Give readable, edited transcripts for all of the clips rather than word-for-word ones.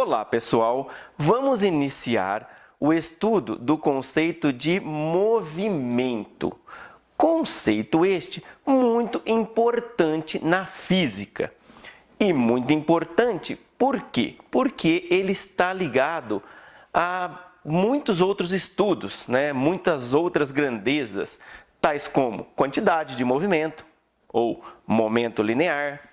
Olá, pessoal! Vamos iniciar o estudo do conceito de movimento. Conceito este muito importante na física. E muito importante por quê? Porque ele está ligado a muitos outros estudos, muitas outras grandezas, tais como quantidade de movimento ou momento linear.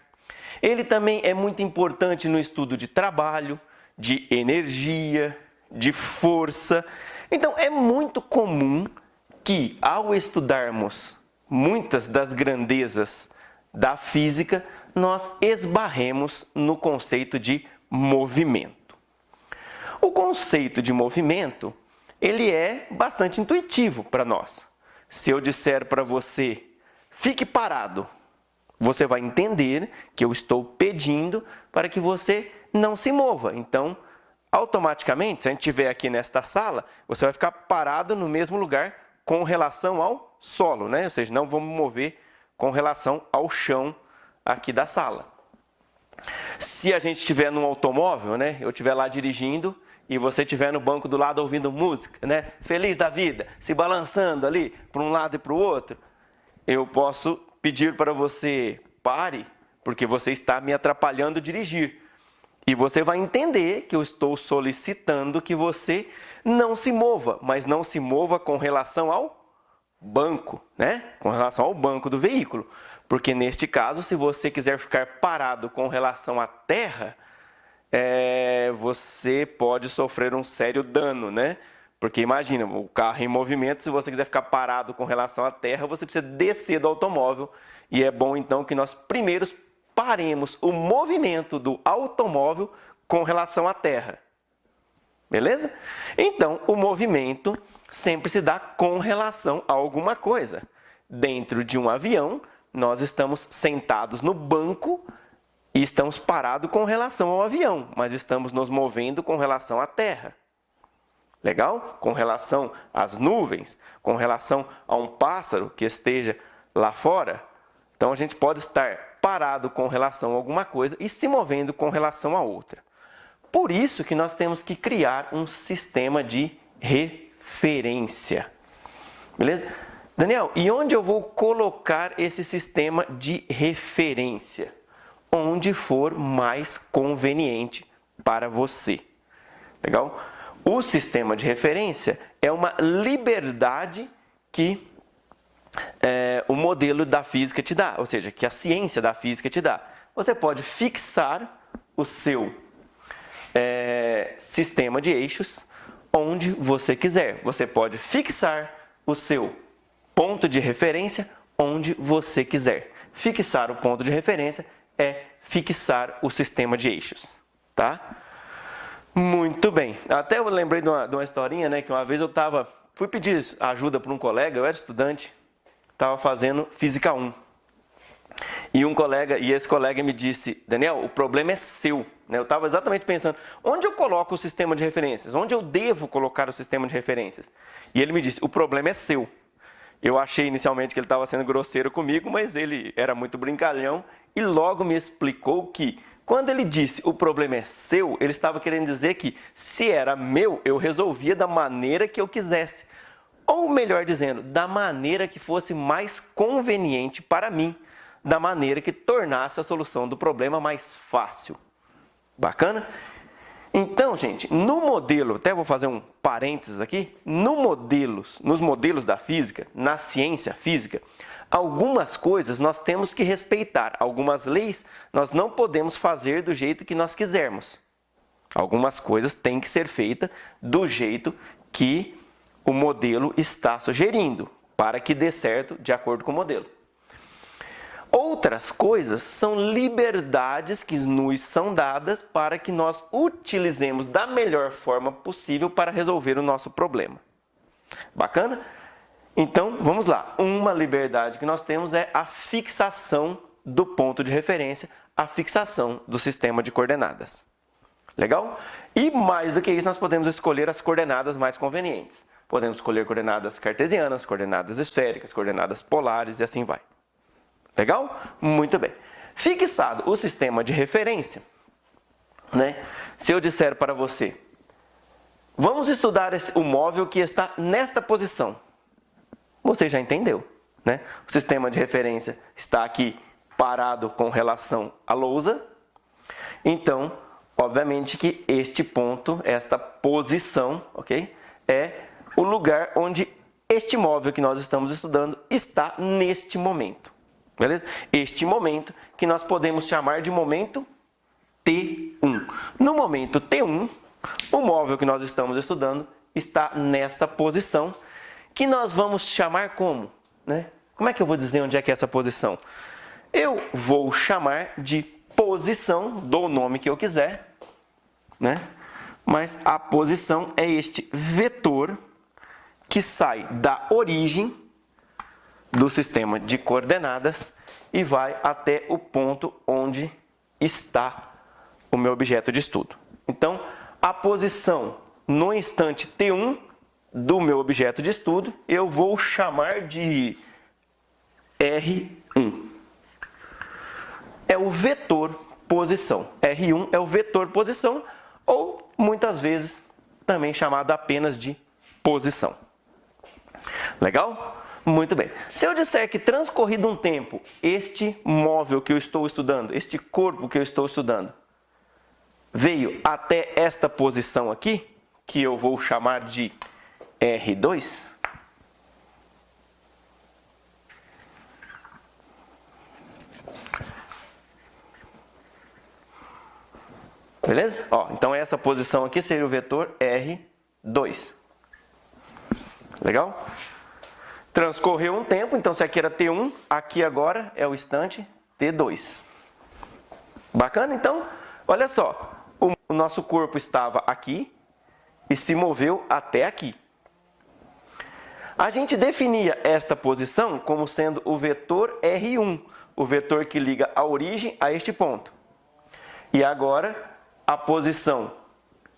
Ele também é muito importante no estudo de trabalho, de energia, de força. Então, é muito comum que, ao estudarmos muitas das grandezas da física, nós esbarremos no conceito de movimento. O conceito de movimento, ele é bastante intuitivo para nós. Se eu disser para você, fique parado, você vai entender que eu estou pedindo para que você não se mova. Então, automaticamente, se a gente estiver aqui nesta sala, você vai ficar parado no mesmo lugar com relação ao solo, Ou seja, não vamos mover com relação ao chão aqui da sala. Se a gente estiver num automóvel, eu estiver lá dirigindo e você estiver no banco do lado ouvindo música, feliz da vida, se balançando ali para um lado e para o outro, eu posso pedir para você pare, porque você está me atrapalhando dirigir. E você vai entender que eu estou solicitando que você não se mova, mas não se mova com relação ao banco, Com relação ao banco do veículo. Porque neste caso, se você quiser ficar parado com relação à terra, você pode sofrer um sério dano, Porque imagina, o carro em movimento, se você quiser ficar parado com relação à terra, você precisa descer do automóvel. E é bom então que nós primeiro paremos o movimento do automóvel com relação à terra. Beleza? Então, o movimento sempre se dá com relação a alguma coisa. Dentro de um avião, nós estamos sentados no banco e estamos parados com relação ao avião, mas estamos nos movendo com relação à terra. Legal? Com relação às nuvens, com relação a um pássaro que esteja lá fora. Então, a gente pode estar parado com relação a alguma coisa e se movendo com relação a outra. Por isso que nós temos que criar um sistema de referência. Beleza? Daniel, e onde eu vou colocar esse sistema de referência? Onde for mais conveniente para você. Legal? O sistema de referência é uma liberdade que o modelo da física te dá, ou seja, que a ciência da física te dá. Você pode fixar o seu sistema de eixos onde você quiser. Você pode fixar o seu ponto de referência onde você quiser. Fixar o ponto de referência é fixar o sistema de eixos, tá? Muito bem. Até eu lembrei de uma historinha, que uma vez eu fui pedir ajuda para um colega, eu era estudante, estava fazendo Física 1. E esse colega me disse, Daniel, o problema é seu. Eu estava exatamente pensando, onde eu coloco o sistema de referências? Onde eu devo colocar o sistema de referências? E ele me disse, o problema é seu. Eu achei inicialmente que ele estava sendo grosseiro comigo, mas ele era muito brincalhão e logo me explicou que, quando ele disse o problema é seu, ele estava querendo dizer que, se era meu, eu resolvia da maneira que eu quisesse. Ou melhor dizendo, da maneira que fosse mais conveniente para mim, da maneira que tornasse a solução do problema mais fácil. Bacana? Então, gente, no modelo, até vou fazer um parênteses aqui, nos modelos da física, na ciência física, algumas coisas nós temos que respeitar, algumas leis nós não podemos fazer do jeito que nós quisermos. Algumas coisas têm que ser feitas do jeito que o modelo está sugerindo, para que dê certo de acordo com o modelo. Outras coisas são liberdades que nos são dadas para que nós utilizemos da melhor forma possível para resolver o nosso problema. Bacana? Então, vamos lá. Uma liberdade que nós temos é a fixação do ponto de referência, a fixação do sistema de coordenadas. Legal? E mais do que isso, nós podemos escolher as coordenadas mais convenientes. Podemos escolher coordenadas cartesianas, coordenadas esféricas, coordenadas polares e assim vai. Legal? Muito bem. Fixado o sistema de referência, né? Se eu disser para você, vamos estudar o móvel que está nesta posição. Você já entendeu, né? O sistema de referência está aqui parado com relação à lousa. Então, obviamente que este ponto, esta posição, ok? É o lugar onde este móvel que nós estamos estudando está neste momento. Beleza? Este momento que nós podemos chamar de momento T1. No momento T1, o móvel que nós estamos estudando está nessa posição, que nós vamos chamar como? Né? Como é que eu vou dizer onde é que é essa posição? Eu vou chamar de posição, dou o nome que eu quiser, né? Mas a posição é este vetor que sai da origem do sistema de coordenadas e vai até o ponto onde está o meu objeto de estudo. Então, a posição no instante T1 do meu objeto de estudo, eu vou chamar de R1. É o vetor posição. R1 é o vetor posição, ou muitas vezes também chamado apenas de posição. Legal? Muito bem. Se eu disser que transcorrido um tempo, este móvel que eu estou estudando, este corpo que eu estou estudando, veio até esta posição aqui, que eu vou chamar de R2, beleza? Ó, então essa posição aqui seria o vetor R2. Legal? Transcorreu um tempo, então se aqui era T1, aqui agora é o instante T2. Bacana? Então, olha só, o nosso corpo estava aqui e se moveu até aqui. A gente definia esta posição como sendo o vetor R1, o vetor que liga a origem a este ponto. E agora, a posição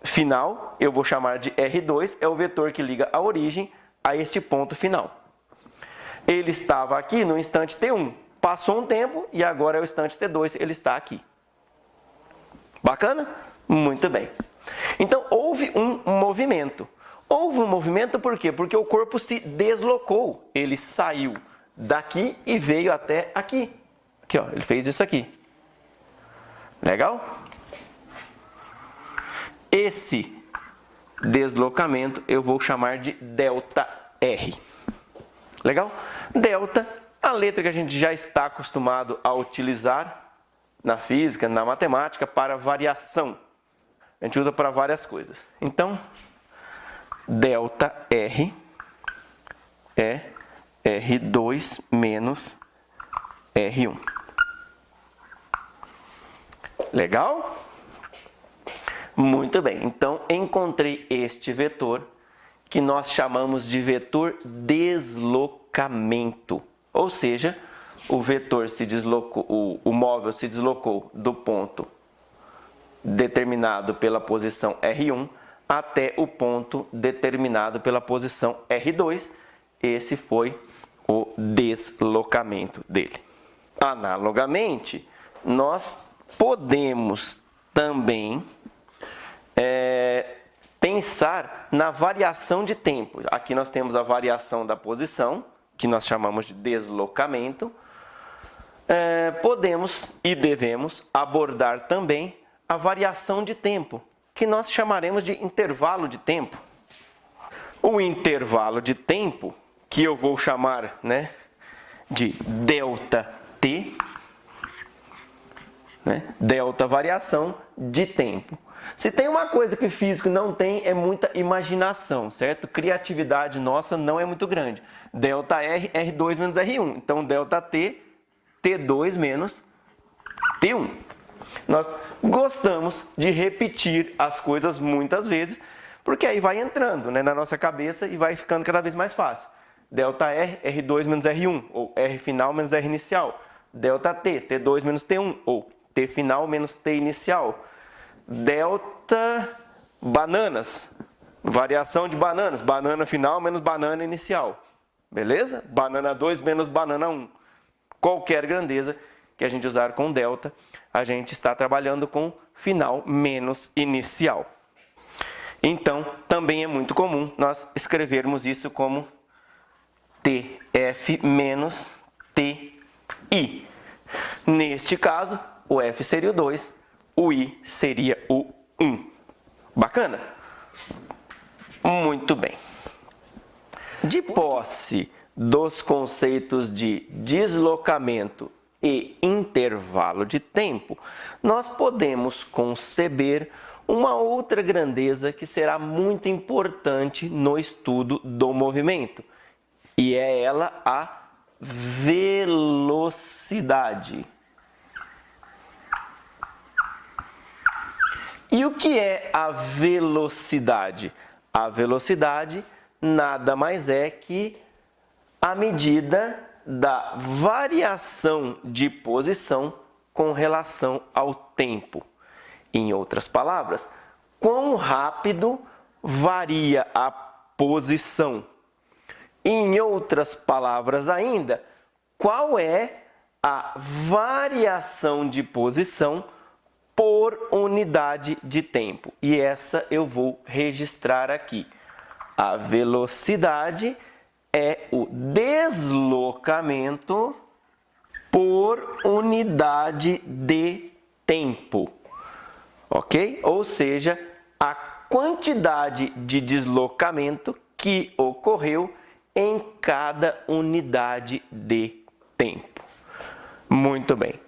final, eu vou chamar de R2, é o vetor que liga a origem a este ponto final. Ele estava aqui no instante T1, passou um tempo e agora é o instante T2, ele está aqui. Bacana? Muito bem. Então, houve um movimento. Houve um movimento por quê? Porque o corpo se deslocou. Ele saiu daqui e veio até aqui. Aqui, ó, ele fez isso aqui. Legal? Esse deslocamento eu vou chamar de ΔR. Legal? Delta, a letra que a gente já está acostumado a utilizar na física, na matemática, para variação. A gente usa para várias coisas. Então, ΔR é R2 menos R1. Legal? Muito bem. Então, encontrei este vetor que nós chamamos de vetor deslocamento. Ou seja, o vetor se deslocou, o móvel se deslocou do ponto determinado pela posição R1 até o ponto determinado pela posição R2. Esse foi o deslocamento dele. Analogamente, nós podemos também pensar na variação de tempo. Aqui nós temos a variação da posição, que nós chamamos de deslocamento. Podemos e devemos abordar também a variação de tempo, que nós chamaremos de intervalo de tempo. O intervalo de tempo, que eu vou chamar, né, de ΔT, né, delta variação de tempo. Se tem uma coisa que físico não tem, é muita imaginação, certo? Criatividade nossa não é muito grande. ΔR, R2 menos R1. Então, ΔT, T2 menos T1. Nós gostamos de repetir as coisas muitas vezes, porque aí vai entrando, né, na nossa cabeça e vai ficando cada vez mais fácil. ΔR, R2 menos R1, ou R final menos R inicial. ΔT, T2 menos T1, ou T final menos T inicial. Delta bananas, variação de bananas, banana final menos banana inicial, beleza? Banana 2 menos banana 1, qualquer grandeza que a gente usar com delta, a gente está trabalhando com final menos inicial. Então, também é muito comum nós escrevermos isso como TF menos TI. Neste caso, o F seria o 2, o I seria o 1. Bacana? Muito bem. De posse dos conceitos de deslocamento e intervalo de tempo, nós podemos conceber uma outra grandeza que será muito importante no estudo do movimento, e é ela a velocidade. E o que é a velocidade? A velocidade nada mais é que a medida da variação de posição com relação ao tempo. Em outras palavras, quão rápido varia a posição. Em outras palavras ainda, qual é a variação de posição por unidade de tempo. E essa eu vou registrar aqui. A velocidade é o deslocamento por unidade de tempo. Ok? Ou seja, a quantidade de deslocamento que ocorreu em cada unidade de tempo. Muito bem.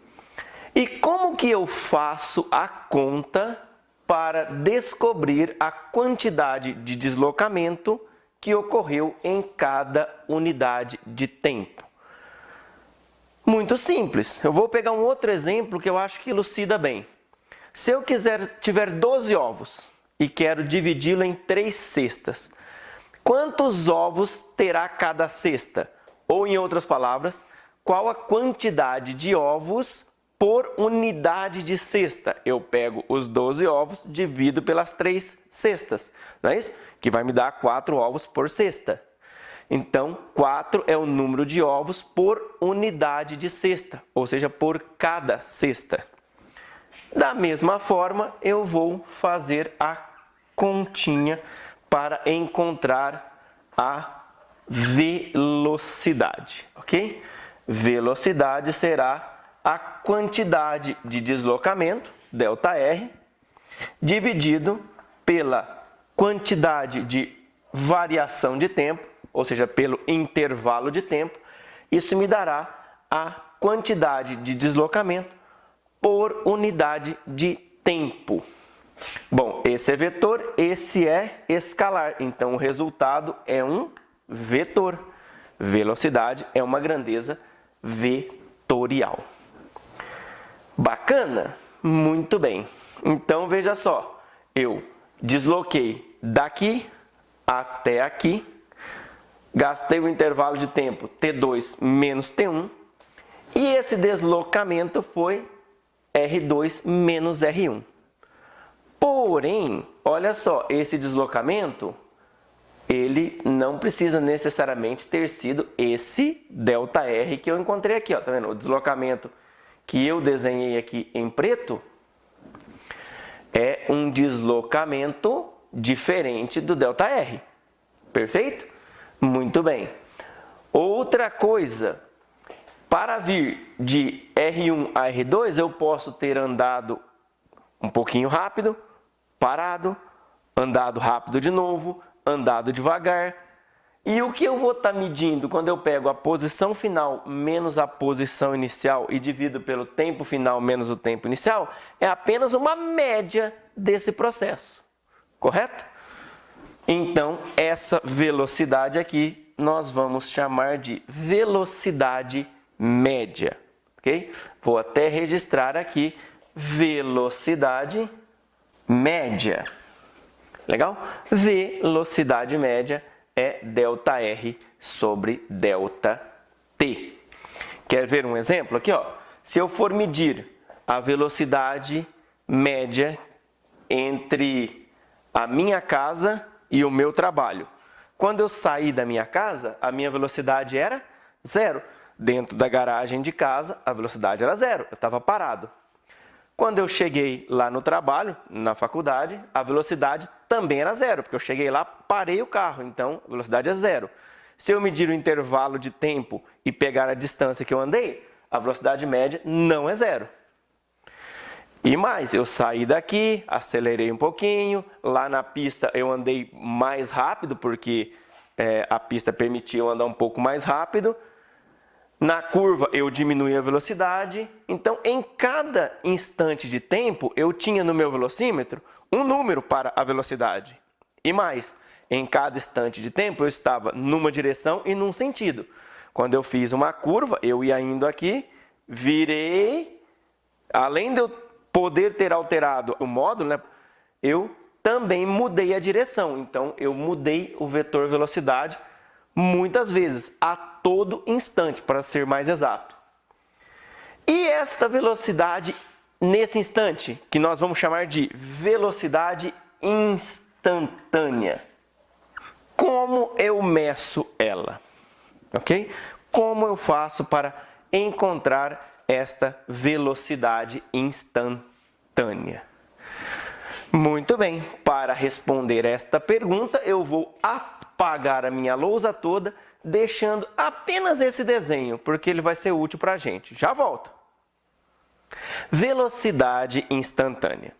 E como que eu faço a conta para descobrir a quantidade de deslocamento que ocorreu em cada unidade de tempo? Muito simples. Eu vou pegar um outro exemplo que eu acho que elucida bem. Se eu tiver 12 ovos e quero dividi-lo em 3 cestas, quantos ovos terá cada cesta? Ou, em outras palavras, qual a quantidade de ovos por unidade de cesta? Eu pego os 12 ovos, divido pelas 3 cestas, não é isso? Que vai me dar 4 ovos por cesta. Então, 4 é o número de ovos por unidade de cesta, ou seja, por cada cesta. Da mesma forma, eu vou fazer a continha para encontrar a velocidade, ok? Velocidade será a quantidade de deslocamento, ΔR, dividido pela quantidade de variação de tempo, ou seja, pelo intervalo de tempo. Isso me dará a quantidade de deslocamento por unidade de tempo. Bom, esse é vetor, esse é escalar, então o resultado é um vetor. Velocidade é uma grandeza vetorial. Bacana? Muito bem. Então, veja só, eu desloquei daqui até aqui, gastei o intervalo de tempo T2 menos T1, e esse deslocamento foi R2 menos R1. Porém, olha só, esse deslocamento, ele não precisa necessariamente ter sido esse ΔR que eu encontrei aqui, ó, tá vendo? O deslocamento que eu desenhei aqui em preto é um deslocamento diferente do ΔR. Perfeito? Muito bem. Outra coisa, para vir de R1 a R2, eu posso ter andado um pouquinho rápido, parado, andado rápido de novo, andado devagar. E o que eu vou estar medindo quando eu pego a posição final menos a posição inicial e divido pelo tempo final menos o tempo inicial é apenas uma média desse processo, correto? Então, essa velocidade aqui nós vamos chamar de velocidade média, ok? Vou até registrar aqui velocidade média. Legal? Velocidade média é ΔR sobre ΔT. Quer ver um exemplo aqui, ó? Se eu for medir a velocidade média entre a minha casa e o meu trabalho. Quando eu saí da minha casa, a minha velocidade era 0. dentro da garagem de casa, a velocidade era 0, eu estava parado. Quando eu cheguei lá no trabalho, na faculdade, a velocidade também era 0, porque eu cheguei lá, parei o carro, então a velocidade é 0. Se eu medir o intervalo de tempo e pegar a distância que eu andei, a velocidade média não é 0. E mais, eu saí daqui, acelerei um pouquinho, lá na pista eu andei mais rápido, porque a pista permitia eu andar um pouco mais rápido. Na curva eu diminui a velocidade, então em cada instante de tempo eu tinha no meu velocímetro um número para a velocidade. E mais, em cada instante de tempo eu estava numa direção e num sentido. Quando eu fiz uma curva, eu ia indo aqui, virei, além de eu poder ter alterado o módulo, né, eu também mudei a direção. Então eu mudei o vetor velocidade muitas vezes, a todo instante, para ser mais exato. E esta velocidade nesse instante, que nós vamos chamar de velocidade instantânea. Como eu meço ela? Ok? Como eu faço para encontrar esta velocidade instantânea? Muito bem, para responder esta pergunta, eu vou apagar a minha lousa toda, deixando apenas esse desenho, porque ele vai ser útil para a gente. Já volto. Velocidade instantânea.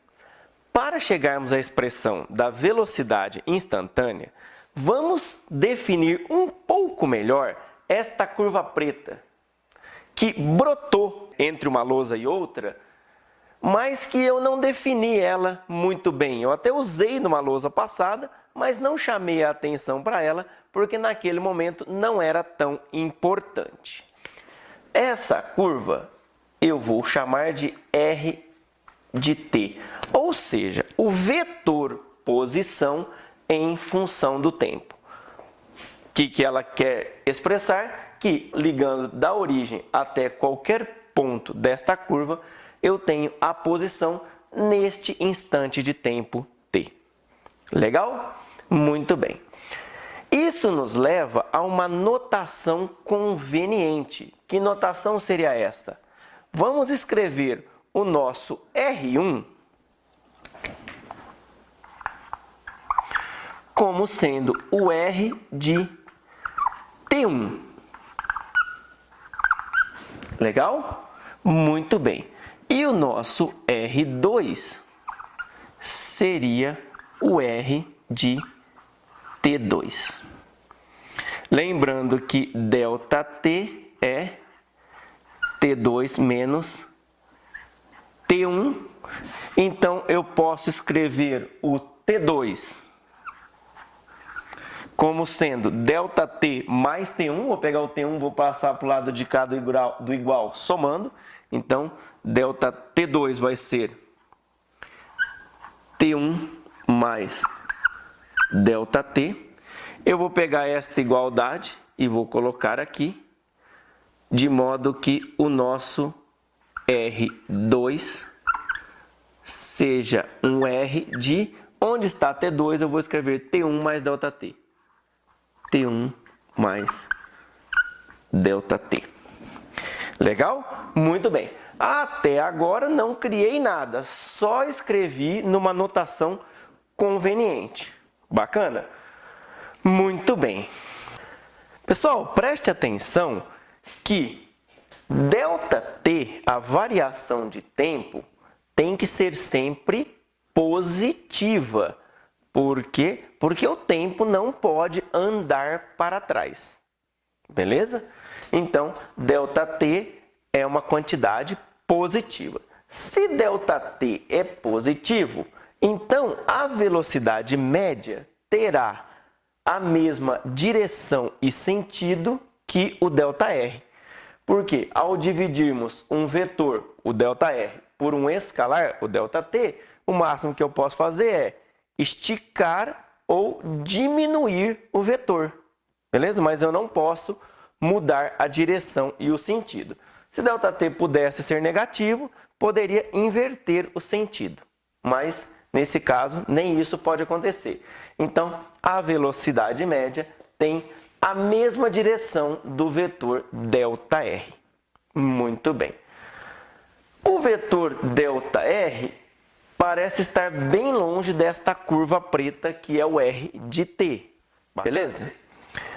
Para chegarmos à expressão da velocidade instantânea, vamos definir um pouco melhor esta curva preta, que brotou entre uma lousa e outra, mas que eu não defini ela muito bem. Eu até usei numa lousa passada, mas não chamei a atenção para ela, porque naquele momento não era tão importante. Essa curva eu vou chamar de R de t, ou seja, o vetor posição em função do tempo. O que ela quer expressar? Que ligando da origem até qualquer ponto desta curva, eu tenho a posição neste instante de tempo t. Legal? Muito bem. Isso nos leva a uma notação conveniente. Que notação seria esta? Vamos escrever o nosso R1 como sendo o R de T1. Legal? Muito bem. E o nosso R2 seria o R de T2. Lembrando que ΔT é T2 menos T1. Então, eu posso escrever o T2 como sendo ΔT mais T1. Vou pegar o T1, vou passar para o lado de cá do igual, somando. Então, ΔT2 vai ser T1 mais ΔT. Eu vou pegar esta igualdade e vou colocar aqui, de modo que o nosso R2 seja um R de... Onde está T2, eu vou escrever T1 mais ΔT. T1 mais ΔT. Legal? Muito bem. Até agora não criei nada, só escrevi numa notação conveniente. Bacana? Muito bem. Pessoal, preste atenção que ΔT, a variação de tempo, tem que ser sempre positiva. Por quê? Porque o tempo não pode andar para trás. Beleza? Então, ΔT é uma quantidade positiva. Se ΔT é positivo, então a velocidade média terá a mesma direção e sentido que o ΔR. Porque ao dividirmos um vetor, o ΔR, por um escalar, o ΔT, o máximo que eu posso fazer é esticar ou diminuir o vetor. Beleza? Mas eu não posso mudar a direção e o sentido. Se ΔT pudesse ser negativo, poderia inverter o sentido. Mas, nesse caso, nem isso pode acontecer. Então, a velocidade média tem a mesma direção do vetor ΔR. Muito bem. O vetor ΔR parece estar bem longe desta curva preta que é o R de t. Beleza?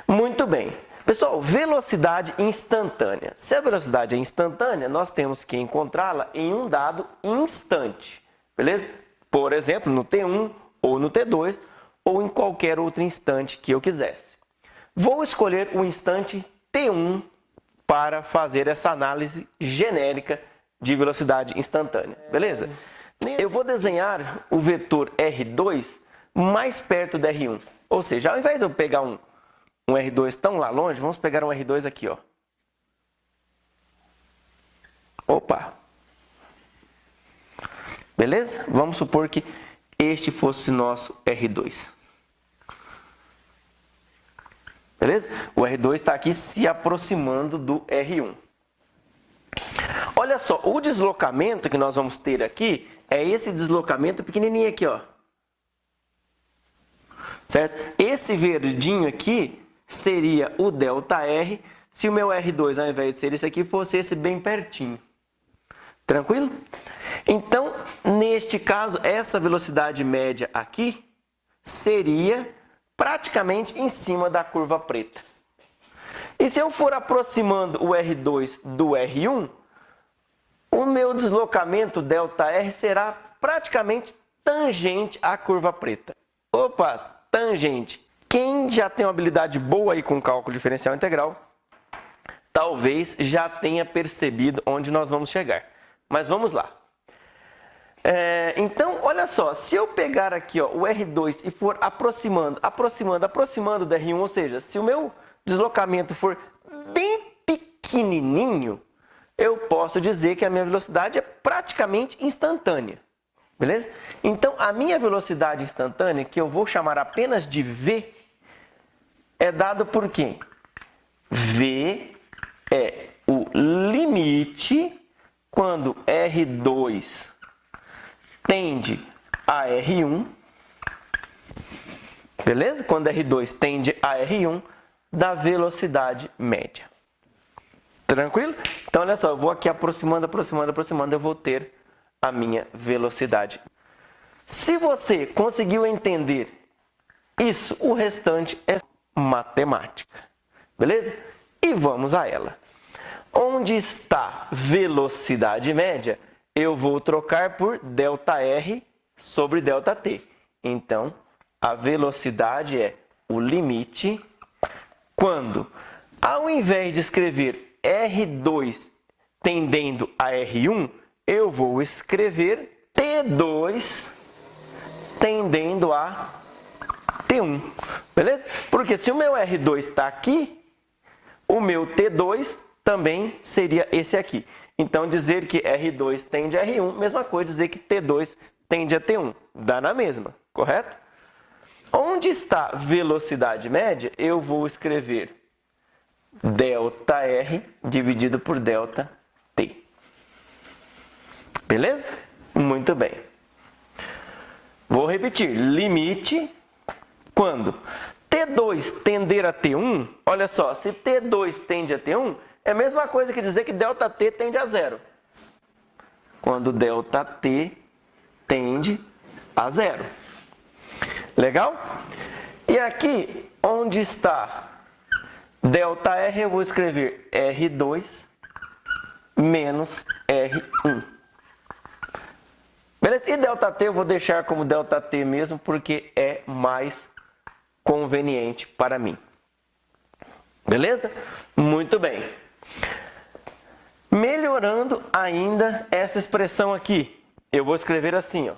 Muito bem. Pessoal, velocidade instantânea. Se a velocidade é instantânea, nós temos que encontrá-la em um dado instante. Beleza? Por exemplo, no T1 ou no T2 ou em qualquer outro instante que eu quisesse. Vou escolher o instante T1 para fazer essa análise genérica de velocidade instantânea. Beleza? Eu vou desenhar o vetor R2 mais perto do R1. Ou seja, ao invés de eu pegar um R2 tão lá longe, vamos pegar um R2 aqui, ó. Opa! Beleza? Vamos supor que este fosse nosso R2. Beleza? O R2 está aqui se aproximando do R1. Olha só, o deslocamento que nós vamos ter aqui é esse deslocamento pequenininho aqui, ó. Certo? Esse verdinho aqui seria o ΔR, se o meu R2, ao invés de ser esse aqui, fosse esse bem pertinho. Tranquilo? Então, neste caso, essa velocidade média aqui seria praticamente em cima da curva preta. E se eu for aproximando o R2 do R1, o meu deslocamento ΔR será praticamente tangente à curva preta. Opa, tangente. Quem já tem uma habilidade boa aí com cálculo diferencial integral, talvez já tenha percebido onde nós vamos chegar. Mas vamos lá. Então, olha só, se eu pegar aqui ó, o R2 e for aproximando do R1, ou seja, se o meu deslocamento for bem pequenininho, eu posso dizer que a minha velocidade é praticamente instantânea. Beleza? Então, a minha velocidade instantânea, que eu vou chamar apenas de V, é dado por quê? V é o limite quando R2 tende a R1, beleza? Quando R2 tende a R1 da velocidade média. Tranquilo? Então, olha só, eu vou aqui aproximando, eu vou ter a minha velocidade. Se você conseguiu entender isso, o restante é matemática. Beleza? E vamos a ela. Onde está velocidade média, eu vou trocar por ΔR sobre ΔT. Então, a velocidade é o limite quando, ao invés de escrever R2 tendendo a R1, eu vou escrever T2 tendendo a T1. Beleza? Porque se o meu R2 está aqui, o meu T2 também seria esse aqui. Então, dizer que R2 tende a R1, mesma coisa dizer que T2 tende a T1. Dá na mesma, correto? Onde está velocidade média, eu vou escrever ΔR dividido por ΔT. Beleza? Muito bem. Vou repetir. Limite quando T2 tender a T1, olha só, se T2 tende a T1, é a mesma coisa que dizer que ΔT tende a zero. Quando ΔT tende a zero. Legal? E aqui, onde está ΔR, eu vou escrever R2 menos R1. Beleza? E ΔT eu vou deixar como ΔT mesmo, porque é mais conveniente para mim. Beleza? Muito bem. Melhorando ainda essa expressão aqui, eu vou escrever assim, ó.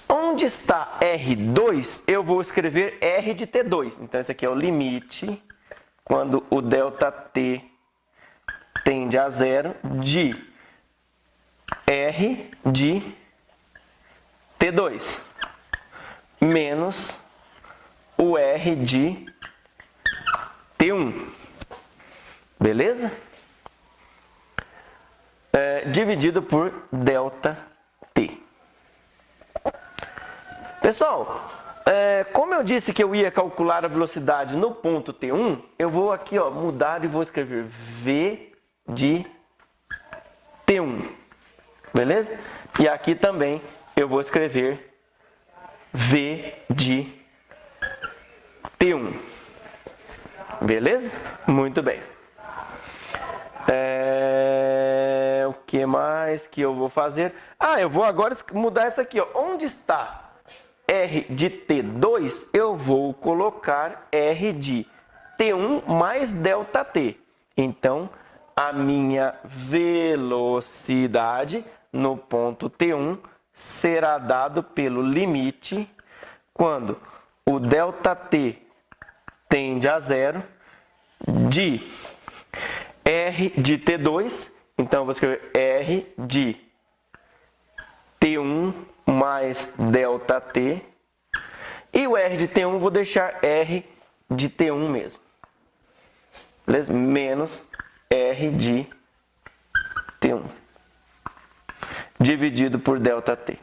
Onde está R2, eu vou escrever R de T2. Então, esse aqui é o limite, quando o ΔT tende a zero, de R de T2, menos o R de T1. Beleza? Dividido por ΔT. Pessoal, Como eu disse que eu ia calcular a velocidade no ponto T1, eu vou aqui mudar e vou escrever V de T1, beleza? E aqui também eu vou escrever V de T1, beleza? Muito bem. O que mais que eu vou fazer? Eu vou agora mudar essa aqui, Onde está R de T2, eu vou colocar R de T1 mais ΔT. Então, a minha velocidade no ponto T1 será dado pelo limite quando o ΔT tende a zero de R de T2, então eu vou escrever R de T1 mais ΔT, e o R de T1 vou deixar R de T1 mesmo, beleza? Menos R de T1, dividido por ΔT.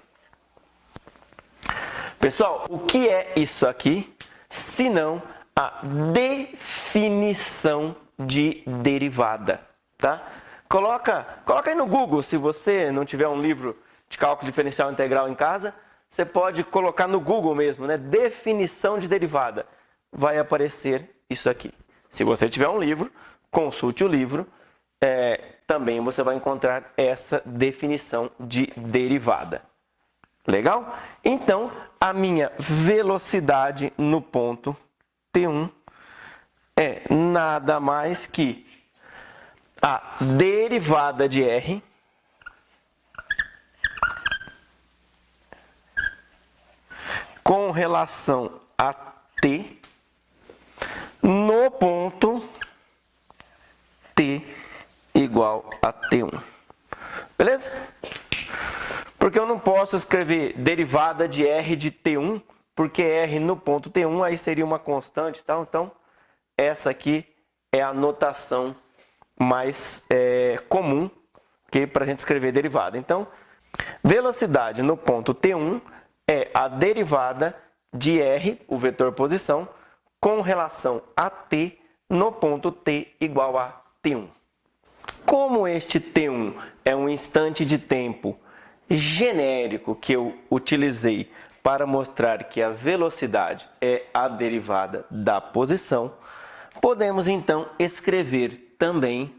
Pessoal, o que é isso aqui, senão a definição de derivada, tá? Coloca aí no Google, se você não tiver um livro de cálculo diferencial integral em casa, você pode colocar no Google mesmo, né? Definição de derivada. Vai aparecer isso aqui. Se você tiver um livro, consulte o livro, também você vai encontrar essa definição de derivada. Legal? Então, a minha velocidade no ponto T1 é nada mais que a derivada de R com relação a T no ponto T igual a T1. Beleza? Porque eu não posso escrever derivada de R de T1, porque R no ponto T1 aí seria uma constante, tá? Então, essa aqui é a notação mais comum para a gente escrever derivada. Então, velocidade no ponto T1 é a derivada de R, o vetor posição, com relação a T no ponto T igual a T1. Como este T1 é um instante de tempo genérico que eu utilizei para mostrar que a velocidade é a derivada da posição, podemos então escrever também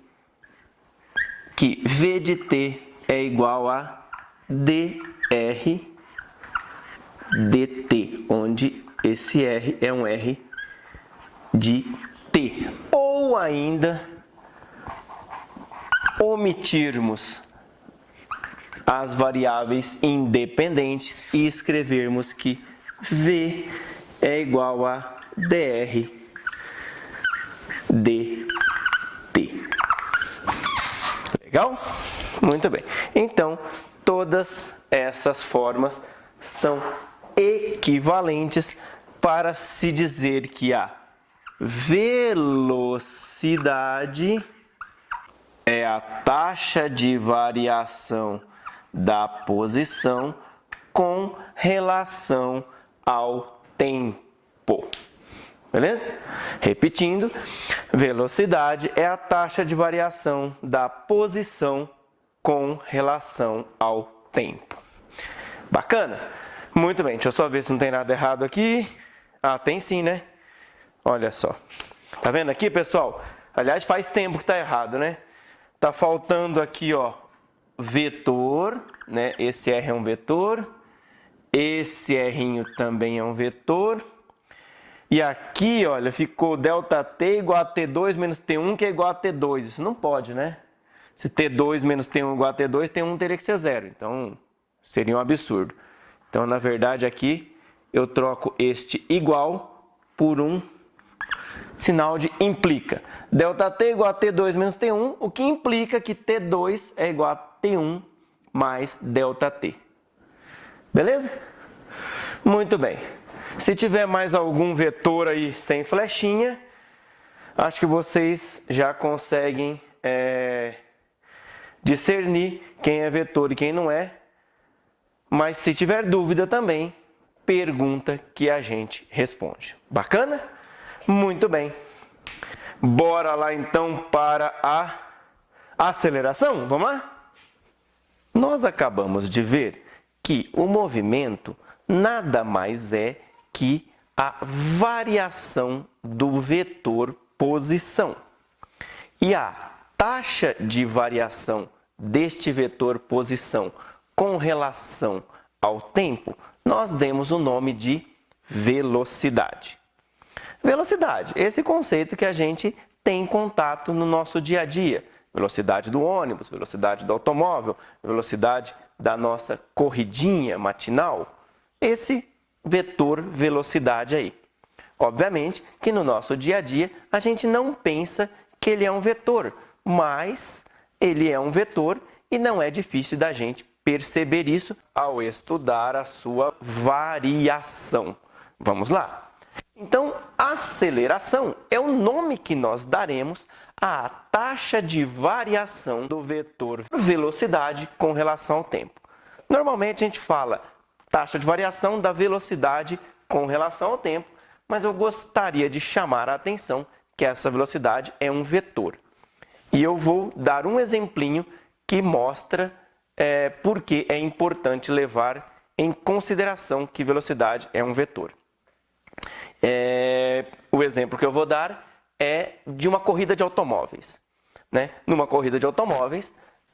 que V de t é igual a dr dt, onde esse R é um R de t. Ou ainda omitirmos as variáveis independentes e escrevermos que V é igual a dr dt. Legal? Muito bem. Então, todas essas formas são equivalentes para se dizer que a velocidade é a taxa de variação da posição com relação ao tempo. Beleza? Repetindo, velocidade é a taxa de variação da posição com relação ao tempo. Bacana? Muito bem, deixa eu só ver se não tem nada errado aqui. Tem sim, né? Olha só. Tá vendo aqui, pessoal? Aliás, faz tempo que tá errado, né? Tá faltando aqui, vetor, né? Esse R é um vetor. Esse R também é um vetor. E aqui, olha, ficou ΔT igual a T2 menos T1, que é igual a T2. Isso não pode, né? Se T2 menos T1 igual a T2, T1 teria que ser zero. Então, seria um absurdo. Então, na verdade, aqui eu troco este igual por um sinal de implica. ΔT igual a T2 menos T1, o que implica que T2 é igual a T1 mais ΔT. Beleza? Muito bem. Se tiver mais algum vetor aí sem flechinha, acho que vocês já conseguem discernir quem é vetor e quem não é. Mas se tiver dúvida também, pergunta que a gente responde. Bacana? Muito bem. Bora lá então para a aceleração? Vamos lá? Nós acabamos de ver que o movimento nada mais é que a variação do vetor posição. E a taxa de variação deste vetor posição com relação ao tempo, nós demos o nome de velocidade. Velocidade, esse conceito que a gente tem contato no nosso dia a dia. Velocidade do ônibus, velocidade do automóvel, velocidade da nossa corridinha matinal. Esse vetor velocidade aí. Obviamente que no nosso dia a dia a gente não pensa que ele é um vetor, mas ele é um vetor e não é difícil da gente perceber isso ao estudar a sua variação. Vamos lá? Então, aceleração é o nome que nós daremos à taxa de variação do vetor velocidade com relação ao tempo. Normalmente a gente fala taxa de variação da velocidade com relação ao tempo, mas eu gostaria de chamar a atenção que essa velocidade é um vetor. E eu vou dar um exemplinho que mostra por que é importante levar em consideração que velocidade é um vetor. O exemplo que eu vou dar é de uma corrida de automóveis. Numa corrida de automóveis,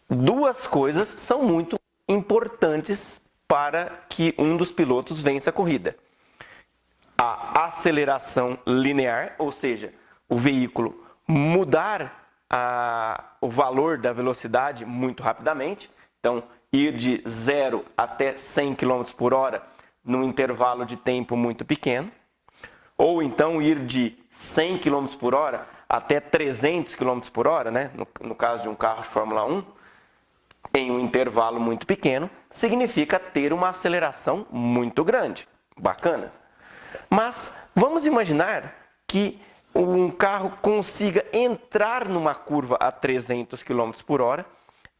duas coisas são muito importantes para que um dos pilotos vença a corrida. A aceleração linear, ou seja, o veículo mudar o valor da velocidade muito rapidamente. Então, ir de 0 até 100 km por hora num intervalo de tempo muito pequeno. Ou então ir de 100 km por hora até 300 km por hora, no caso de um carro de Fórmula 1, em um intervalo muito pequeno, significa ter uma aceleração muito grande. Bacana? Mas vamos imaginar que um carro consiga entrar numa curva a 300 km por hora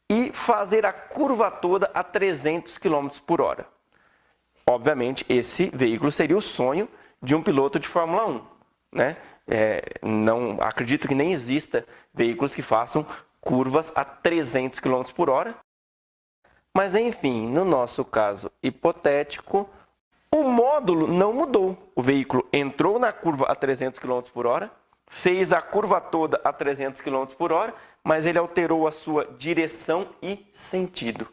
e fazer a curva toda a 300 km por hora. Obviamente, esse veículo seria o sonho de um piloto de Fórmula 1. Não acredito que nem exista veículos que façam curvas a 300 km por hora. Mas, enfim, no nosso caso hipotético, o módulo não mudou. O veículo entrou na curva a 300 km por hora, fez a curva toda a 300 km por hora, mas ele alterou a sua direção e sentido.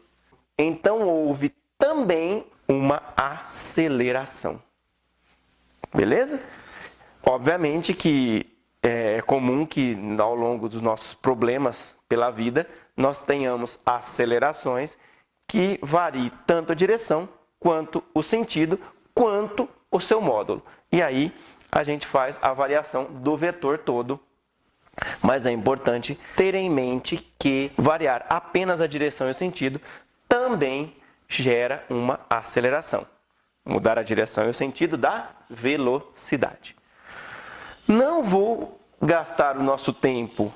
Então, houve também uma aceleração. Beleza? Obviamente que é comum que ao longo dos nossos problemas pela vida, nós tenhamos acelerações que variem tanto a direção, quanto o sentido, quanto o seu módulo. E aí a gente faz a variação do vetor todo. Mas é importante ter em mente que variar apenas a direção e o sentido também gera uma aceleração. Mudar a direção e o sentido da velocidade. Não vou gastar o nosso tempo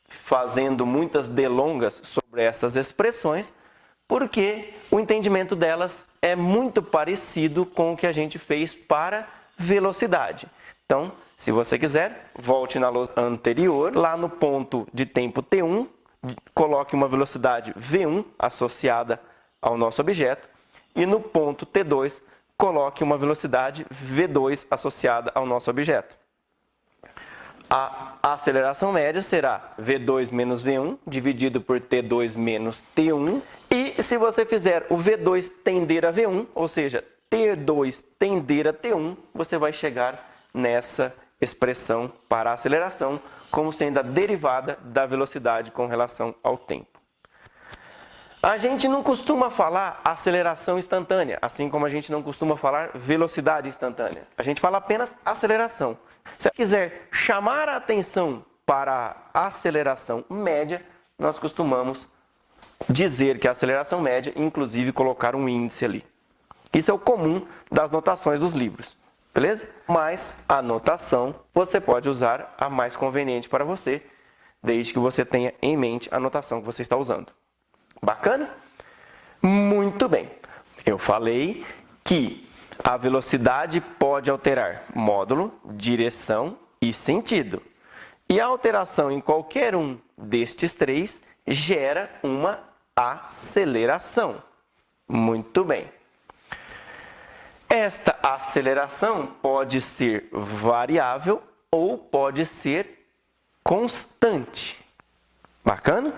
fazendo muitas delongas sobre essas expressões, porque o entendimento delas é muito parecido com o que a gente fez para velocidade. Então, se você quiser, volte na lousa anterior, lá no ponto de tempo T1, coloque uma velocidade V1 associada ao nosso objeto, e no ponto T2, coloque uma velocidade V2 associada ao nosso objeto. A aceleração média será V2 menos V1, dividido por T2 menos T1. E se você fizer o V2 tender a V1, ou seja, T2 tender a T1, você vai chegar nessa expressão para a aceleração, como sendo a derivada da velocidade com relação ao tempo. A gente não costuma falar aceleração instantânea, assim como a gente não costuma falar velocidade instantânea. A gente fala apenas aceleração. Se quiser chamar a atenção para a aceleração média, nós costumamos dizer que a aceleração média, inclusive colocar um índice ali. Isso é o comum das notações dos livros, beleza? Mas a notação você pode usar a mais conveniente para você, desde que você tenha em mente a notação que você está usando. Bacana? Muito bem. Eu falei que a velocidade pode alterar módulo, direção e sentido. E a alteração em qualquer um destes três gera uma aceleração. Muito bem. Esta aceleração pode ser variável ou pode ser constante. Bacana?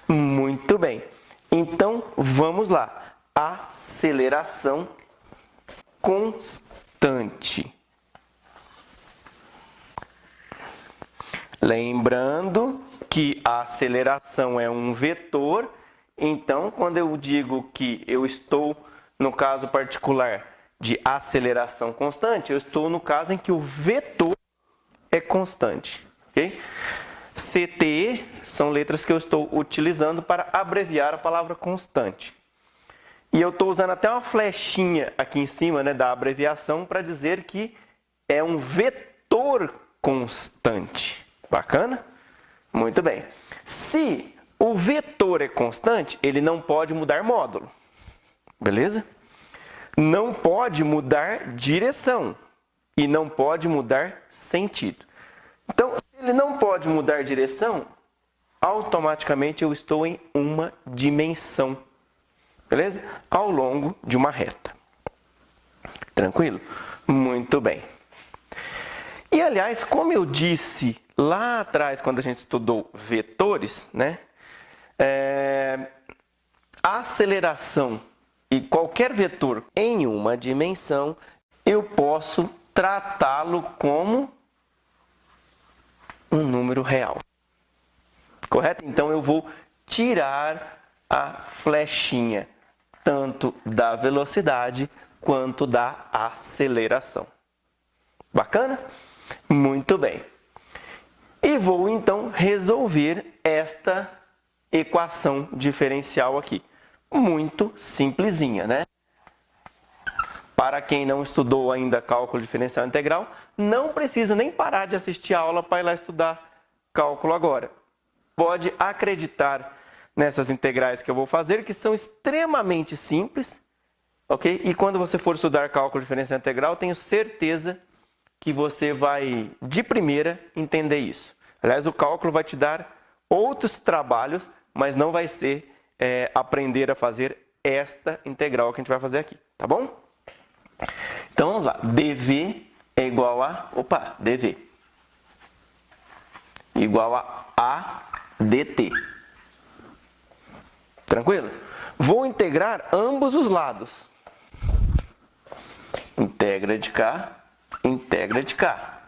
Muito bem. Então, vamos lá. Aceleração constante. Lembrando que a aceleração é um vetor, então, quando eu digo que eu estou, no caso particular de aceleração constante, eu estou no caso em que o vetor é constante, ok? CTE são letras que eu estou utilizando para abreviar a palavra constante. E eu estou usando até uma flechinha aqui em cima, né, da abreviação para dizer que é um vetor constante. Bacana? Muito bem. Se o vetor é constante, ele não pode mudar módulo. Beleza? Não pode mudar direção e não pode mudar sentido. Então, se ele não pode mudar direção, automaticamente eu estou em uma dimensão. Beleza? Ao longo de uma reta. Tranquilo? Muito bem. E, aliás, como eu disse lá atrás, quando a gente estudou vetores, né? A aceleração e qualquer vetor em uma dimensão, eu posso tratá-lo como um número real. Correto? Então, eu vou tirar a flechinha, tanto da velocidade quanto da aceleração. Bacana? Muito bem. E vou, então, resolver esta equação diferencial aqui. Muito simplesinha, né? Para quem não estudou ainda cálculo diferencial integral, não precisa nem parar de assistir a aula para ir lá estudar cálculo agora. Pode acreditar nessas integrais que eu vou fazer, que são extremamente simples, ok? E quando você for estudar cálculo diferencial integral, tenho certeza que você vai, de primeira, entender isso. Aliás, o cálculo vai te dar outros trabalhos, mas não vai ser aprender a fazer esta integral que a gente vai fazer aqui, tá bom? Então, vamos lá. dv é igual a... dv. Igual a dt. Tranquilo? Vou integrar ambos os lados. Integra de cá, integra de cá.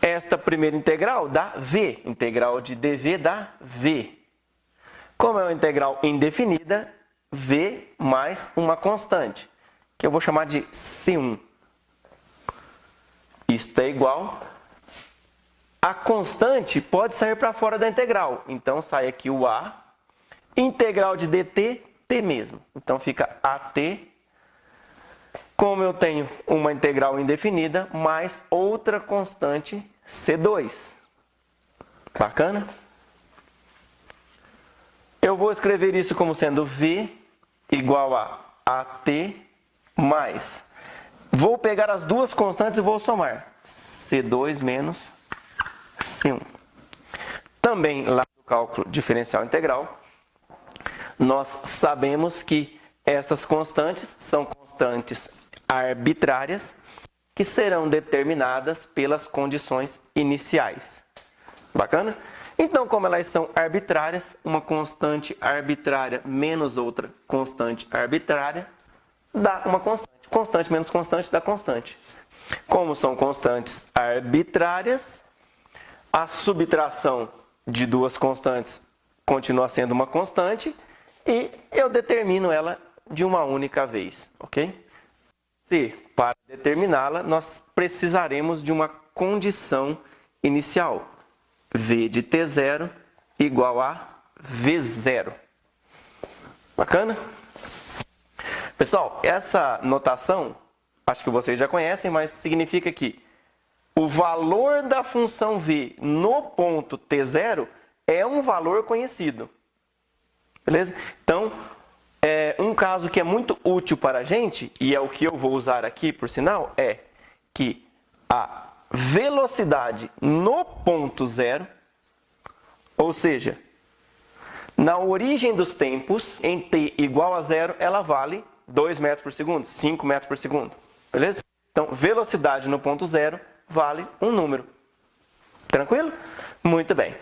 Esta primeira integral dá v. Integral de dv dá v. Como é uma integral indefinida, v mais uma constante, que eu vou chamar de C1. Isto é igual... A constante pode sair para fora da integral. Então, sai aqui o a. Integral de dt, t mesmo. Então, fica at. Como eu tenho uma integral indefinida, mais outra constante, C2. Bacana? Eu vou escrever isso como sendo v igual a at mais. Vou pegar as duas constantes e vou somar. C2 menos C1. Também lá no cálculo diferencial integral, nós sabemos que essas constantes são constantes arbitrárias que serão determinadas pelas condições iniciais. Bacana? Então, como elas são arbitrárias, uma constante arbitrária menos outra constante arbitrária dá uma constante. Constante menos constante dá constante. Como são constantes arbitrárias, a subtração de duas constantes continua sendo uma constante e eu determino ela de uma única vez, ok? Se, para determiná-la, nós precisaremos de uma condição inicial. V de T0 igual a V0. Bacana? Pessoal, essa notação, acho que vocês já conhecem, mas significa que o valor da função v no ponto T0 é um valor conhecido. Beleza? Então, um um caso que é muito útil para a gente, e é o que eu vou usar aqui, por sinal, é que a velocidade no ponto zero, ou seja, na origem dos tempos, em t igual a zero, ela vale 2 metros por segundo, 5 metros por segundo, beleza? Então, velocidade no ponto zero vale um número. Tranquilo? Muito bem.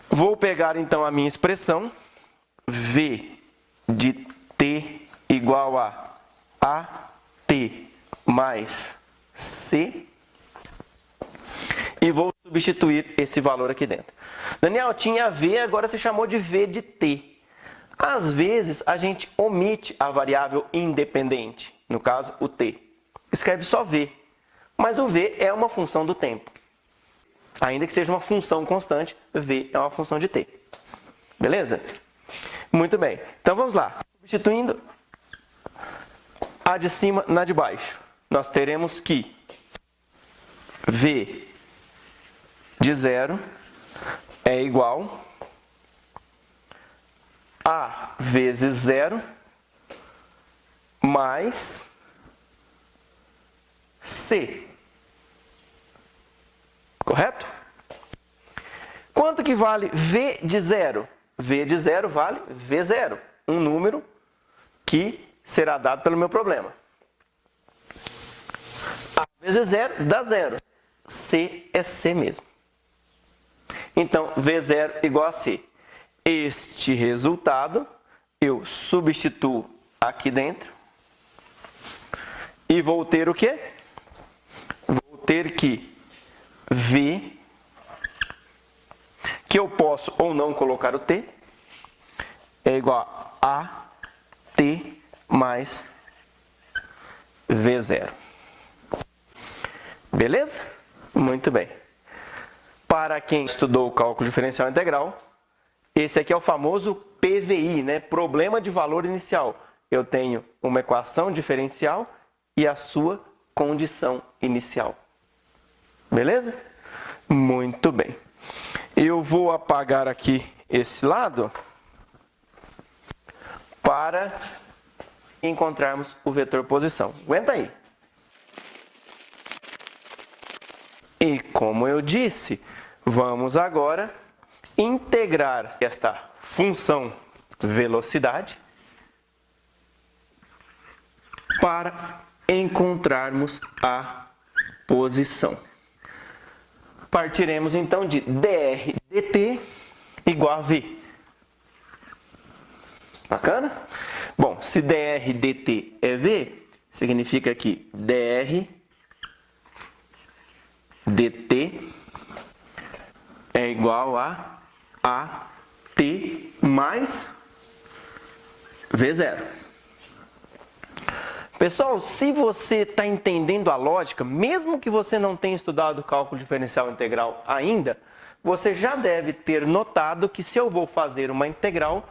Vou pegar então a minha expressão, v de t igual a at mais c, e vou substituir esse valor aqui dentro. Daniel, tinha v, agora você chamou de v de t. Às vezes, a gente omite a variável independente, no caso, o t. Escreve só v, mas o v é uma função do tempo. Ainda que seja uma função constante, v é uma função de t. Beleza? Muito bem. Então, vamos lá. Substituindo a de cima na de baixo, nós teremos que v de zero é igual a vezes zero mais c. Correto? Quanto que vale v de zero? V de zero vale v0, um número que será dado pelo meu problema. A vezes zero dá zero. C é C mesmo. Então, V0 igual a C. Este resultado eu substituo aqui dentro. E vou ter o quê? Vou ter que V, que eu posso ou não colocar o T, é igual a T mais V0. Beleza? Muito bem. Para quem estudou o cálculo diferencial integral, esse aqui é o famoso PVI, né? Problema de valor inicial. Eu tenho uma equação diferencial e a sua condição inicial. Beleza? Muito bem. Eu vou apagar aqui esse lado para encontrarmos o vetor posição. Aguenta aí. E como eu disse, vamos agora integrar esta função velocidade para encontrarmos a posição. Partiremos então de dr dt igual a v. Bacana? Bom, se dr dt é v, significa que dr dt é igual a at mais v0. Pessoal, se você está entendendo a lógica, mesmo que você não tenha estudado cálculo diferencial integral ainda, você já deve ter notado que se eu vou fazer uma integral,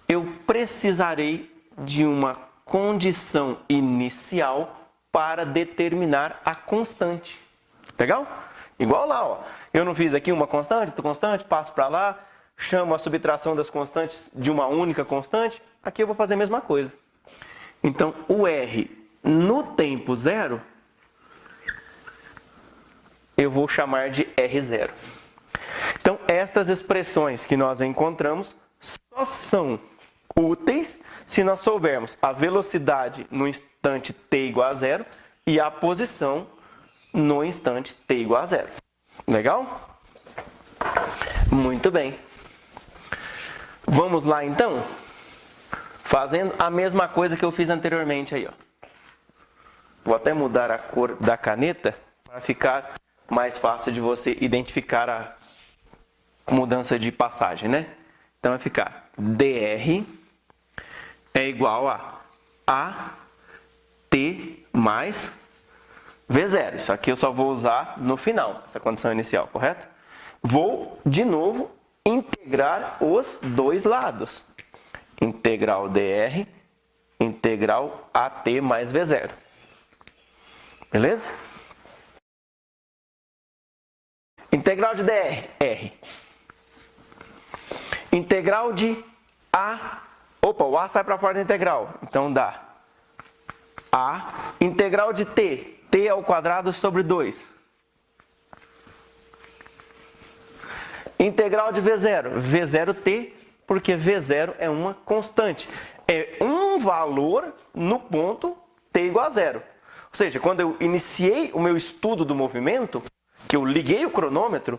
eu precisarei de uma condição inicial para determinar a constante. Legal? Igual lá, ó. Eu não fiz aqui uma constante, passo para lá, chamo a subtração das constantes de uma única constante. Aqui eu vou fazer a mesma coisa. Então, o R no tempo zero, eu vou chamar de R0. Então, estas expressões que nós encontramos só são úteis se nós soubermos a velocidade no instante t igual a zero e a posição no instante t igual a zero. Legal? Muito bem. Vamos lá, então? Fazendo a mesma coisa que eu fiz anteriormente aí, ó. Vou até mudar a cor da caneta para ficar mais fácil de você identificar a mudança de passagem, né? Então vai ficar dr é igual a at mais v0. Isso aqui eu só vou usar no final, essa condição inicial, correto? Vou, de novo, integrar os dois lados. Integral dr, integral at mais v0. Beleza? Integral de dr, r. Integral de at, Opa, o A sai para fora da integral. Então dá A integral de t, t ao quadrado sobre 2. Integral de V0, V0t, porque V0 é uma constante. É um valor no ponto t igual a zero. Ou seja, quando eu iniciei o meu estudo do movimento, que eu liguei o cronômetro,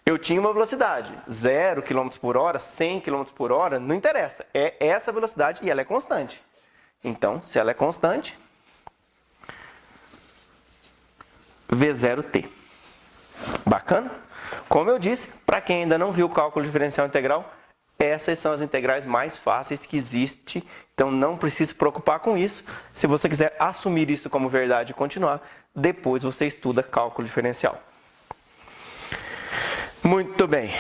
eu tinha uma velocidade, 0 km por hora, 100 km por hora, não interessa. É essa velocidade e ela é constante. Então, se ela é constante, V0t. Bacana? Como eu disse, para quem ainda não viu o cálculo diferencial integral, essas são as integrais mais fáceis que existe. Então, não precisa se preocupar com isso. Se você quiser assumir isso como verdade e continuar, depois você estuda cálculo diferencial. Muito bem.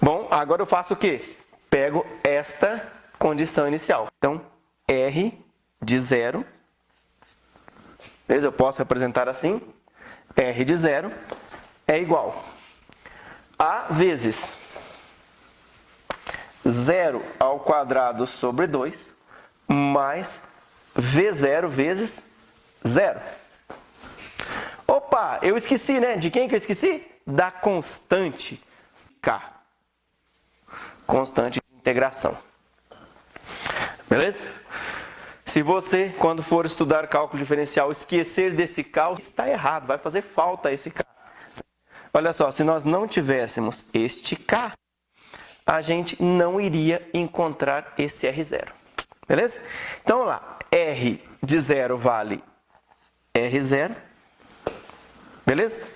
Bom, agora eu faço o quê? Pego esta condição inicial. Então, R de 0, beleza? Eu posso representar assim, R de 0 é igual a vezes 0 ao quadrado sobre 2 mais V0 vezes 0. Opa, eu esqueci, né? De quem que eu esqueci? Da constante K. Constante de integração. Beleza? Se você, quando for estudar cálculo diferencial, esquecer desse K, está errado, vai fazer falta esse K. Olha só, se nós não tivéssemos este K, a gente não iria encontrar esse R0. Beleza? Então, vamos lá. R de 0 vale R0. Beleza?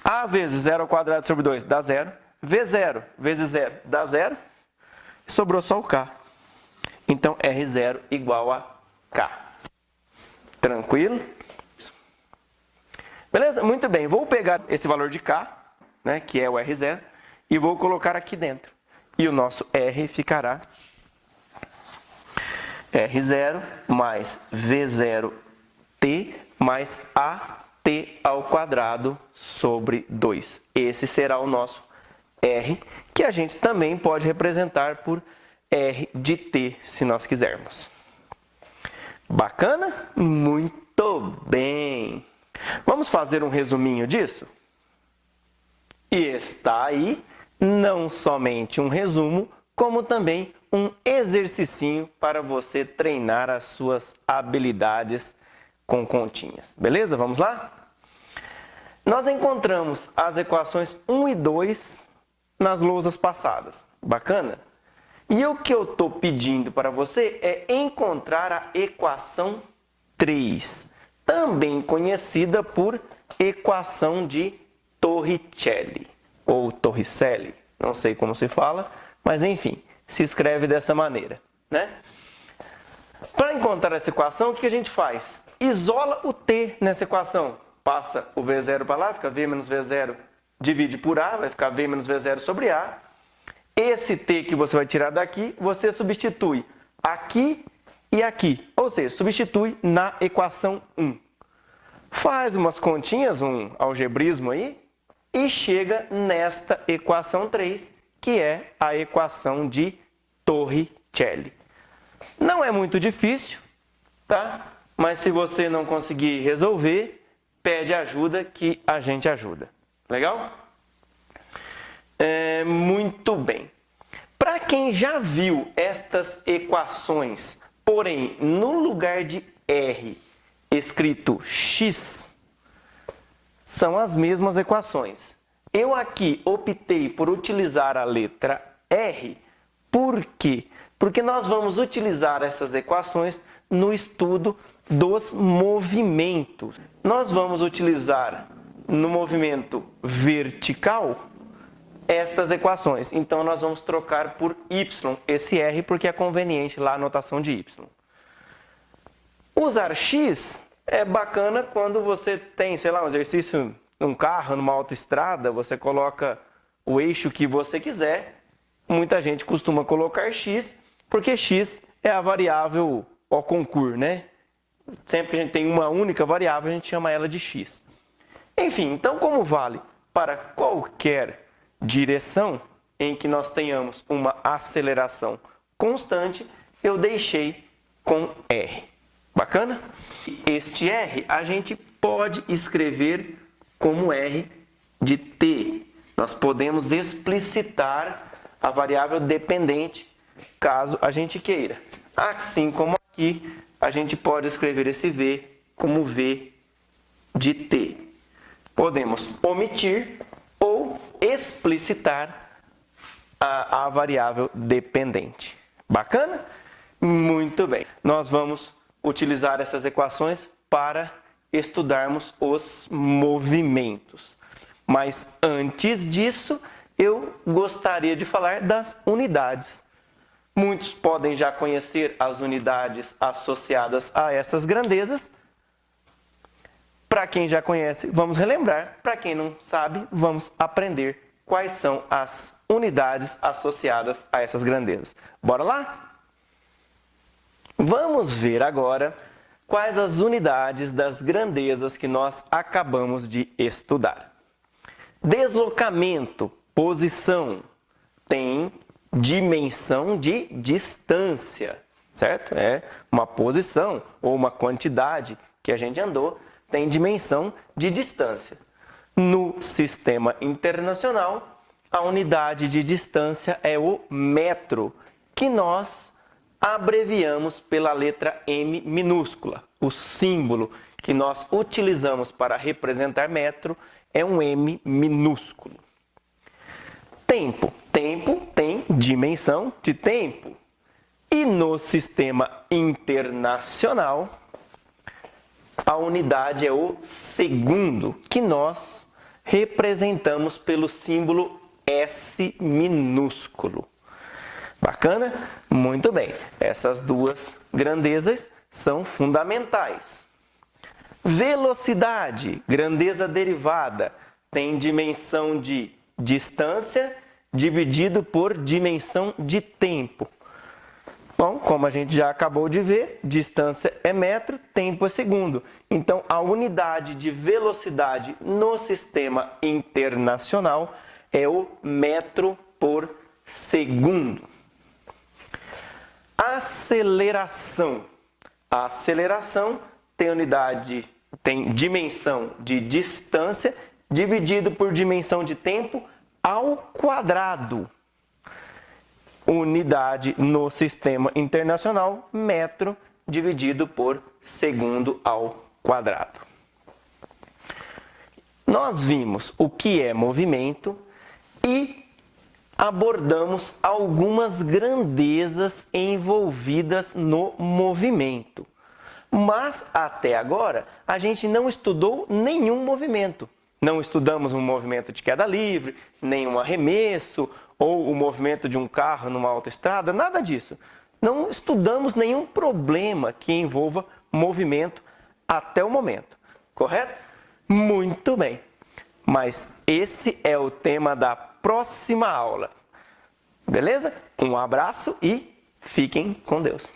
A vezes 0 ao quadrado sobre 2 dá 0. V0 vezes 0 dá 0. Sobrou só o K. Então, R0 igual a K. Tranquilo? Beleza? Muito bem. Vou pegar esse valor de K, né, que é o R0, e vou colocar aqui dentro. E o nosso R ficará R0 mais V0t mais AT ao quadrado sobre 2. Esse será o nosso R, que a gente também pode representar por R de t, se nós quisermos. Bacana? Muito bem! Vamos fazer um resuminho disso? E está aí não somente um resumo, como também um exercicinho para você treinar as suas habilidades com continhas. Beleza? Vamos lá? Nós encontramos as equações 1 e 2 nas lousas passadas. Bacana? E o que eu estou pedindo para você é encontrar a equação 3, também conhecida por equação de Torricelli, ou Torricelli, não sei como se fala, mas enfim, se escreve dessa maneira, né? Para encontrar essa equação, o que a gente faz? Isola o t nessa equação. Passa o V0 para lá, fica V menos V0, divide por A, vai ficar V menos V0 sobre A. Esse t que você vai tirar daqui, você substitui aqui e aqui, ou seja, substitui na equação 1. Faz umas continhas, um algebrismo aí, e chega nesta equação 3, que é a equação de Torricelli. Não é muito difícil, tá? Mas se você não conseguir resolver, pede ajuda que a gente ajuda. Legal? Muito bem. Para quem já viu estas equações, porém, no lugar de R escrito X, são as mesmas equações. Eu aqui optei por utilizar a letra R, por quê? Porque nós vamos utilizar essas equações no estudo dos movimentos. Nós vamos utilizar no movimento vertical estas equações. Então, nós vamos trocar por Y esse R, porque é conveniente lá a notação de Y. Usar X é bacana quando você tem, sei lá, um exercício num carro, numa autoestrada, você coloca o eixo que você quiser. Muita gente costuma colocar X, porque X é a variável ao concurso, né? Sempre que a gente tem uma única variável, a gente chama ela de X. Enfim, então como vale para qualquer direção, em que nós tenhamos uma aceleração constante, eu deixei com R. Bacana? Este R a gente pode escrever como R de t. Nós podemos explicitar a variável dependente, caso a gente queira. Assim como aqui, a gente pode escrever esse V como V de t. Podemos omitir ou explicitar a variável dependente. Bacana? Muito bem. Nós vamos utilizar essas equações para estudarmos os movimentos. Mas antes disso, eu gostaria de falar das unidades. Muitos podem já conhecer as unidades associadas a essas grandezas. Para quem já conhece, vamos relembrar. Para quem não sabe, vamos aprender quais são as unidades associadas a essas grandezas. Bora lá? Vamos ver agora quais as unidades das grandezas que nós acabamos de estudar. Deslocamento, posição, tem dimensão de distância, certo? É uma posição ou uma quantidade que a gente andou, tem dimensão de distância. No sistema internacional, a unidade de distância é o metro, que nós abreviamos pela letra M minúscula. O símbolo que nós utilizamos para representar metro é um M minúsculo. Tempo. Tempo tem dimensão de tempo. E no sistema internacional, a unidade é o segundo, que nós representamos pelo símbolo S minúsculo. Bacana? Muito bem. Essas duas grandezas são fundamentais. Velocidade, grandeza derivada, tem dimensão de distância dividido por dimensão de tempo. Bom, como a gente já acabou de ver, distância é metro, tempo é segundo. Então, a unidade de velocidade no sistema internacional é o metro por segundo. Aceleração. A aceleração tem dimensão de distância dividido por dimensão de tempo ao quadrado. Unidade no sistema internacional, metro dividido por segundo ao quadrado. Nós vimos o que é movimento e abordamos algumas grandezas envolvidas no movimento. Mas, até agora, a gente não estudou nenhum movimento. Não estudamos um movimento de queda livre, nenhum arremesso, ou o movimento de um carro numa autoestrada, nada disso. Não estudamos nenhum problema que envolva movimento até o momento. Correto? Muito bem. Mas esse é o tema da próxima aula. Beleza? Um abraço e fiquem com Deus.